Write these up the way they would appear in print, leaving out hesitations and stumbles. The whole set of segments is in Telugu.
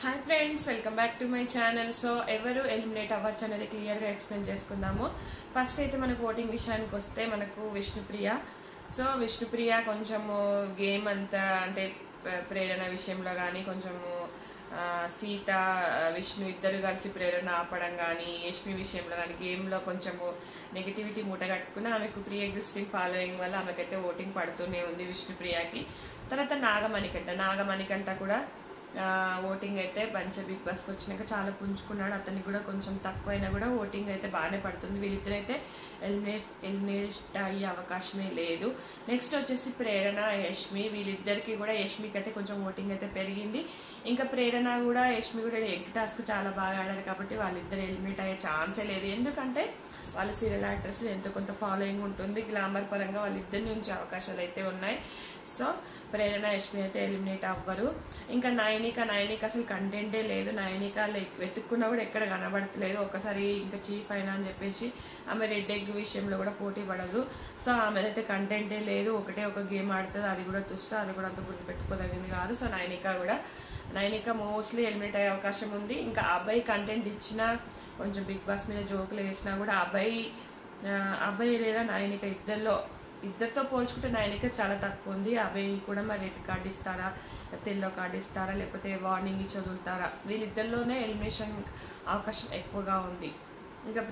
Hi friends, welcome back to my channel. So ఎవరు ఎలిమినేట్ అవ్వచ్చు అనేది క్లియర్గా ఎక్స్ప్లెయిన్ చేసుకుందాము. ఫస్ట్ అయితే మనకు ఓటింగ్ విషయానికి వస్తే మనకు విష్ణుప్రియ. సో విష్ణుప్రియ కొంచెము గేమ్ అంతా అంటే ప్రేరణ విషయంలో కానీ కొంచెము సీత విష్ణు ఇద్దరు కలిసి ప్రేరణ ఆపడం కానీ యష్మి విషయంలో కానీ గేమ్లో కొంచెము నెగిటివిటీ మూటగట్టుకుని ఆమెకు ప్రీ ఎగ్జిస్టింగ్ ఫాలోయింగ్ వల్ల ఆమెకైతే ఓటింగ్ పడుతూనే ఉంది విష్ణుప్రియకి. తర్వాత నాగమణికంట కూడా ఓటింగ్ అయితే మంచి బిగ్ బాస్కి వచ్చినాక చాలా పుంజుకున్నాడు. అతనికి కూడా కొంచెం తక్కువైనా కూడా ఓటింగ్ అయితే బాగానే పడుతుంది. వీళ్ళిద్దరైతే ఎలిమినేట్ అయ్యే అవకాశమే లేదు. నెక్స్ట్ వచ్చేసి ప్రేరణ యష్మి. వీళ్ళిద్దరికి కూడా యష్మికి అయితే కొంచెం ఓటింగ్ అయితే పెరిగింది. ఇంకా ప్రేరణ కూడా యష్మి కూడా ఎగ్ టాస్క్ చాలా బాగా ఆడారు కాబట్టి వాళ్ళిద్దరు ఎలిమినేట్ అయ్యే ఛాన్సే లేదు. ఎందుకంటే వాళ్ళ సీరియల్ యాక్టర్స్ ఎంతో కొంత ఫాలోయింగ్ ఉంటుంది. గ్లామర్ పరంగా వాళ్ళిద్దరి నుంచి అవకాశాలు అయితే ఉన్నాయి. సో ప్రేరణ యష్మి అయితే ఎలిమినేట్ అవ్వరు. ఇంకా నైనిక అసలు కంటెంటే లేదు. నైనిక వెతుక్కున్నా కూడా ఎక్కడ కనబడతలేదు. ఒకసారి ఇంకా చీఫ్ అయినా అని చెప్పేసి ఆమె రెడ్ ఎగ్ విషయంలో కూడా పోటీ పడదు. సో ఆమెదైతే కంటెంటే లేదు. ఒక గేమ్ ఆడుతుంది, అది కూడా తుస్సా, అది కూడా అంత గుర్తుపెట్టుకోదగింది కాదు. సో నైనిక మోస్ట్లీ ఎలిమినేట్ అయ్యే అవకాశం ఉంది. ఇంకా అబ్బాయి కంటెంట్ ఇచ్చినా కొంచెం బిగ్ బాస్ మీద జోకులు వేసినా కూడా అబ్బాయి లేదా నైనిక ఇద్దరితో పోల్చుకుంటే నైనిక చాలా తక్కువ ఉంది. అబ్బాయి కూడా మరి రెడ్ కార్డు ఇస్తారా, తెల్లో కార్డు ఇస్తారా, లేకపోతే వార్నింగ్ ఇచ్చి వదులుతారా? వీళ్ళిద్దరిలోనే ఎలిమినేషన్ అవకాశం ఎక్కువగా ఉంది. ఇంకా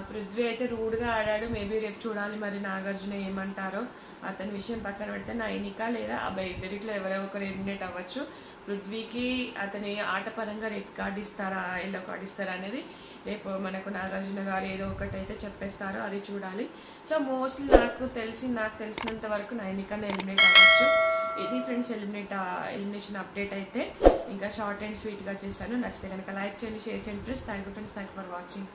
పృథ్వీ అయితే రూడ్గా ఆడాడు. మేబీ రేపు చూడాలి మరి నాగార్జున ఏమంటారో. అతని విషయం పక్కన పెడితే నైనిక లేదా అబ్బాయి ఇద్దరిట్లో ఎవరో ఒకరు ఎలిమినేట్ అవ్వచ్చు. పృథ్వీకి అతని ఆట పరంగా రెడ్ కార్డు ఇస్తారా, ఎల్లో కార్డు ఇస్తారా అనేది రేపు మనకు నాగార్జున గారు ఏదో ఒకటి అయితే చెప్పేస్తారో అది చూడాలి. సో మోస్ట్లీ నాకు తెలిసినంత వరకు నైనికనే ఎలిమినేట్ అవ్వచ్చు. ఇది ఫ్రెండ్స్ ఎలిమినేషన్ అప్డేట్ అయితే ఇంకా షార్ట్ అండ్ స్వీట్గా చేశాను. నచ్చితే కనుక లైక్ చేయండి, షేర్ చేయండి friends. Thank you for watching.